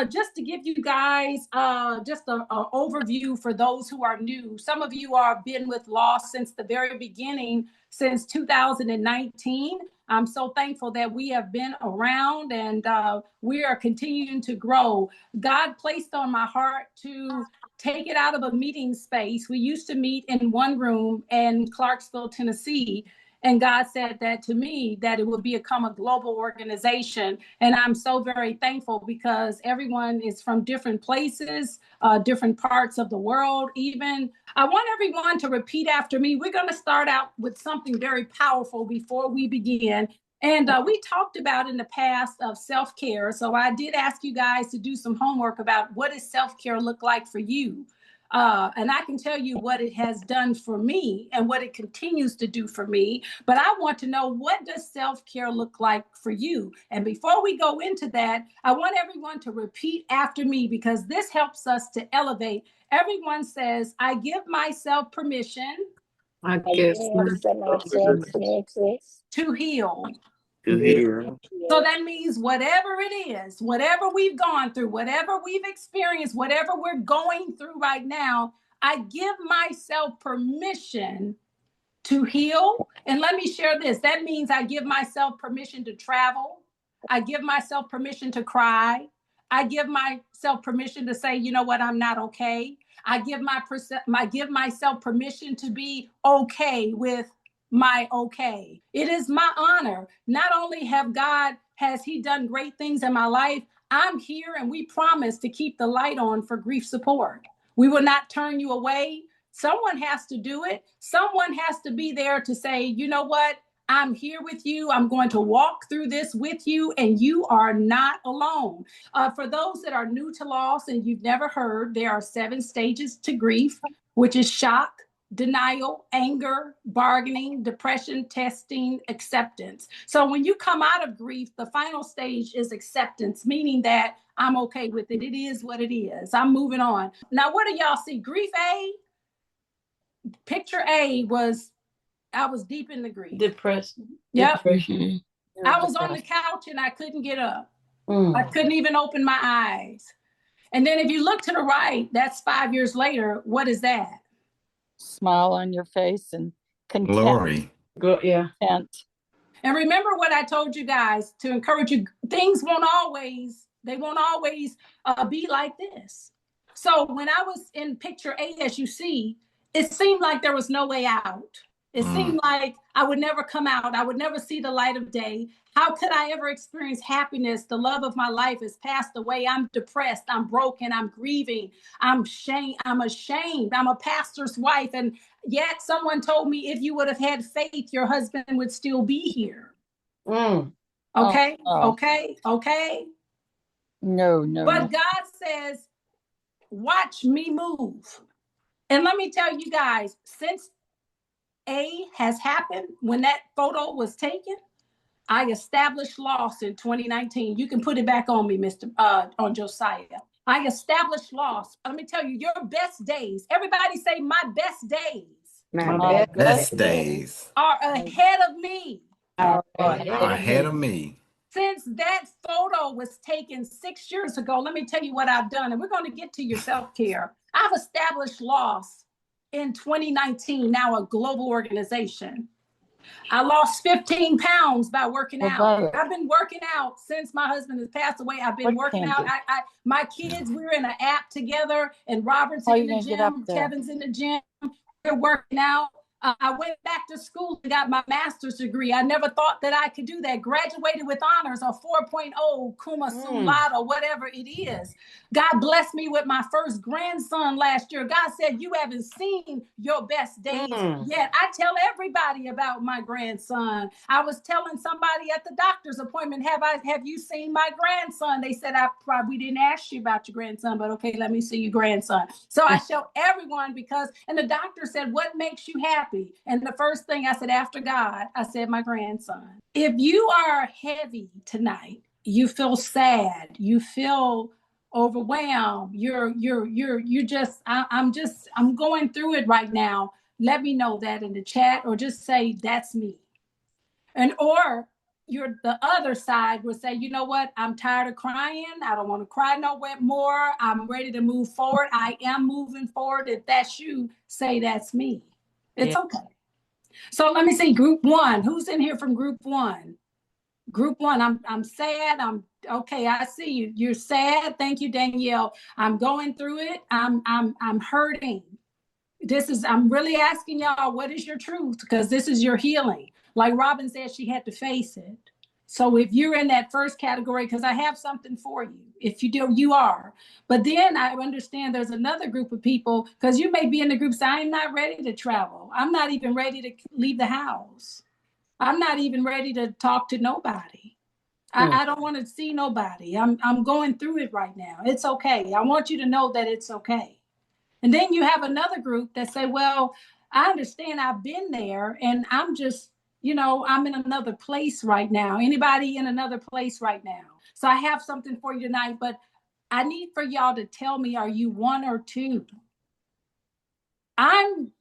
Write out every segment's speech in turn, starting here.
Just to give you guys just a overview for those who are new. Some of you are been with L.O.S. since the very beginning, since 2019. I'm so thankful that we have been around and we are continuing to grow. God placed on my heart to take it out of a meeting space. We used to meet in one room in Clarksville, Tennessee. And God said that to me, that it would become a global organization. And I'm so very thankful because everyone is from different places, different parts of the world, even. I want everyone to repeat after me. We're going to start out with something very powerful before we begin. And we talked about in the past of self-care. So I did ask you guys to do some homework about what does self-care look like for you? And I can tell you what it has done for me and what it continues to do for me. But I want to know, what does self-care look like for you? And before we go into that, I want everyone to repeat after me because this helps us to elevate. Everyone says, I give myself permission I give myself permission to heal. to heal. So that means whatever it is, whatever we've gone through, whatever we've experienced, whatever we're going through right now, I give myself permission to heal. And let me share this. That means I give myself permission to travel. I give myself permission to cry. I give myself permission to say, you know what, I'm not okay. I give myself permission to be okay with my okay. It is my honor. Not only has he done great things in my life, I'm here and we promise to keep the light on for grief support. We will not turn you away. Someone has to do it. Someone has to be there to say, you know what? I'm here with you. I'm going to walk through this with you, and you are not alone. For those that are new to L.O.S. and you've never heard, there are 7 stages to grief, which is shock, denial, anger, bargaining, depression, testing, acceptance. So when you come out of grief, the final stage is acceptance, meaning that I'm okay with it. It is what it is. I'm moving on. Now, what do y'all see? Grief A, picture A was, I was deep in the grief. Depressed. Yep. Depression. I was on the couch and I couldn't get up. I couldn't even open my eyes. And then if you look to the right, that's 5 years later. What is that? Smile on your face and content. Glory. Yeah. Content. And remember what I told you guys to encourage you. Things won't always be like this. So when I was in picture A, as you see, it seemed like there was no way out. It seemed like I would never come out. I would never see the light of day. How could I ever experience happiness? The love of my life has passed away. I'm depressed. I'm broken. I'm grieving. I'm ashamed. I'm a pastor's wife. And yet someone told me if you would have had faith, your husband would still be here. Okay. Okay. No. But God says, watch me move. And let me tell you guys, since A has happened, when that photo was taken, I established L.O.S. in 2019. You can put it back on me, on Josiah. I established L.O.S. Let me tell you, your best days. Everybody say, my best days. My Best days are ahead of me. are ahead of me. Since that photo was taken 6 years ago, let me tell you what I've done. And we're going to get to your self-care. I've established L.O.S. in 2019, now a global organization. I lost 15 pounds by working out. I've been working out since my husband has passed away. I've been working out. My kids, we're in an app together, and Robert's in the gym, Kevin's in the gym. We're working out. I went back to school and got my master's degree. I never thought that I could do that. Graduated with honors, a 4.0, cum laude, or whatever it is. God blessed me with my first grandson last year. God said, you haven't seen your best days yet. I tell everybody about my grandson. I was telling somebody at the doctor's appointment, have you seen my grandson? They said, we didn't ask you about your grandson, but okay, let me see your grandson. So I show everyone and the doctor said, what makes you happy? And the first thing I said after God, I said, my grandson. If you are heavy tonight, you feel sad, you feel overwhelmed, I'm going through it right now. Let me know that in the chat, or just say, that's me. Or the other side would say, you know what, I'm tired of crying. I don't want to cry no more. I'm ready to move forward. I am moving forward. If that's you, say that's me. It's okay. So let me see, group one. Who's in here from group one? Group one, I'm sad. I'm okay. I see you. You're sad. Thank you, Danielle. I'm going through it. I'm hurting. I'm really asking y'all, what is your truth? Because this is your healing. Like Robin said, she had to face it. So if you're in that first category, because I have something for you. If you do, you are. But then I understand there's another group of people, because you may be in the groups, I'm not ready to travel. I'm not even ready to leave the house. I'm not even ready to talk to nobody. I don't want to see nobody. I'm going through it right now. It's okay. I want you to know that it's okay. And then you have another group that say, well, I understand I've been there and I'm just, I'm in another place right now. Anybody in another place right now? So I have something for you tonight, but I need for y'all to tell me, are you one or two? I'm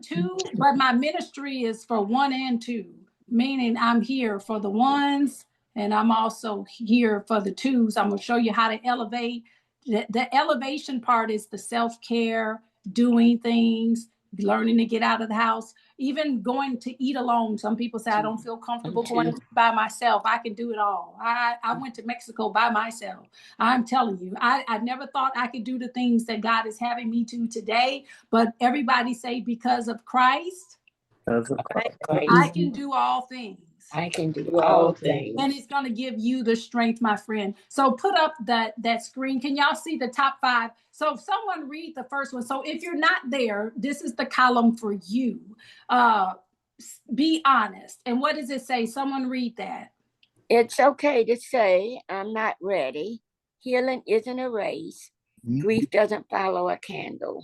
two, but my ministry is for one and two, meaning I'm here for the ones and I'm also here for the twos. I'm going to show you how to elevate. The elevation part is the self-care, doing things, learning to get out of the house, even going to eat alone. Some people say, I don't feel comfortable going by myself. I can do it all. I went to Mexico by myself. I'm telling you, I never thought I could do the things that God is having me to today, but everybody say, because of Christ, I can do all things. I can do all things. And it's going to give you the strength, my friend. So put up that screen. Can y'all see the top 5? So someone read the first one. So if you're not there, this is the column for you. Be honest. And what does it say? Someone read that. It's okay to say, I'm not ready. Healing isn't a race. Grief doesn't follow a calendar.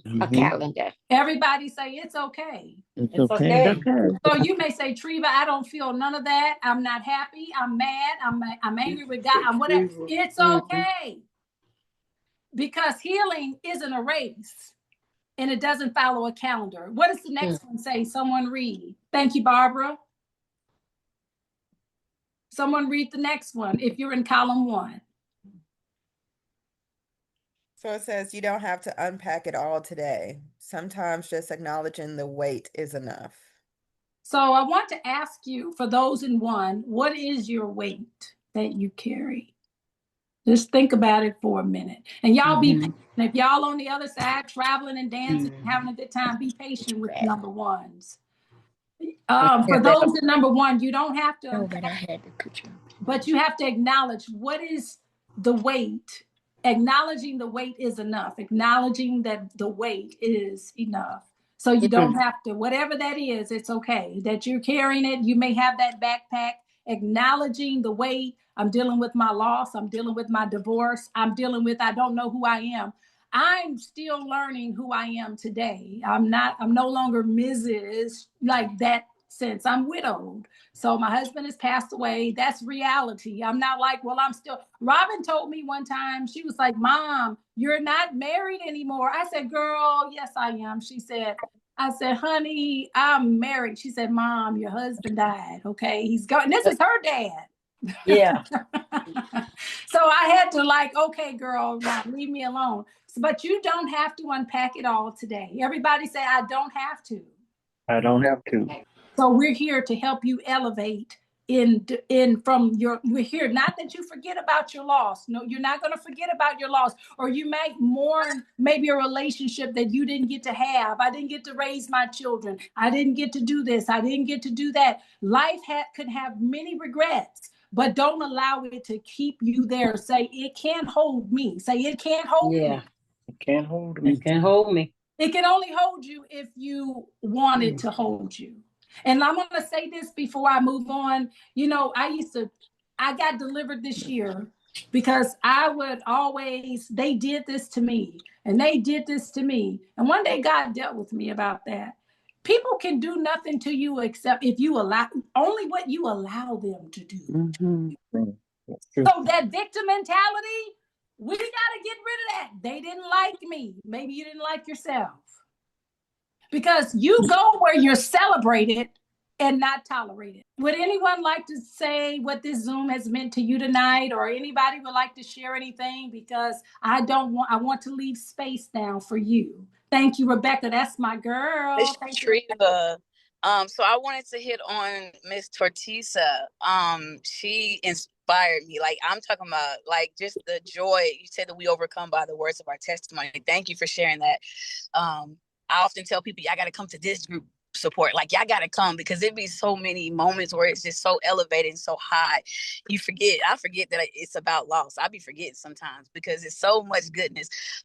Everybody say it's okay. It's okay. So you may say, Treva, I don't feel none of that. I'm not happy. I'm mad. I'm angry with God. I'm whatever. It's okay. Because healing isn't a race and it doesn't follow a calendar. What does the next one say? Someone read. Thank you, Barbara. Someone read the next one if you're in column 1. So it says you don't have to unpack it all today. Sometimes just acknowledging the weight is enough. So I want to ask you, for those in 1, what is your weight that you carry? Just think about it for a minute. And y'all be patient. If y'all on the other side traveling and dancing and having a good time, be patient with number 1s. For those in number 1, you don't have to, but I had the picture. But you have to acknowledge what is the weight. Acknowledging the weight is enough. Acknowledging that the weight is enough. So you don't have to, whatever that is, it's okay that you're carrying it. You may have that backpack. Acknowledging the weight. I'm dealing with my loss. I'm dealing with my divorce. I'm dealing with, I don't know who I am. I'm still learning who I am today. I'm no longer Mrs. like that since I'm widowed. So my husband has passed away. That's reality. I'm not like, well, I'm still. Robin told me one time, she was like, Mom, you're not married anymore. I said, girl, yes, I am. I said, honey, I'm married. She said, Mom, your husband died. Okay, he's gone. This is her dad. Yeah. So I had to okay, girl, now leave me alone. But you don't have to unpack it all today. Everybody say, I don't have to. I don't have to. So we're here to help you elevate we're here, not that you forget about your loss. No, you're not going to forget about your loss, or you might mourn maybe a relationship that you didn't get to have. I didn't get to raise my children. I didn't get to do this. I didn't get to do that. Life could have many regrets, but don't allow it to keep you there. Say, it can't hold me. Say, it can't hold me. It can't hold me. It can't hold me. It can only hold you if you want it to hold you. And I'm going to say this before I move on. I got delivered this year because they did this to me and they did this to me. And one day God dealt with me about that. People can do nothing to you except if you only what you allow them to do. So that victim mentality, we got to get rid of that. They didn't like me. Maybe you didn't like yourself. Because you go where you're celebrated and not tolerated. Would anyone like to say what this Zoom has meant to you tonight, or anybody would like to share anything? Because I want to leave space now for you. Thank you, Rebecca. That's my girl. It's Thank you, Treva. So I wanted to hit on Miss Tortisa. She inspired me. Like, I'm talking about, like, just the joy. You said that we overcome by the words of our testimony. Thank you for sharing that. I often tell people, y'all got to come to this group support. Like, y'all got to come, because there'd be so many moments where it's just so elevated and so high. I forget that it's about loss. I be forgetting sometimes because it's so much goodness.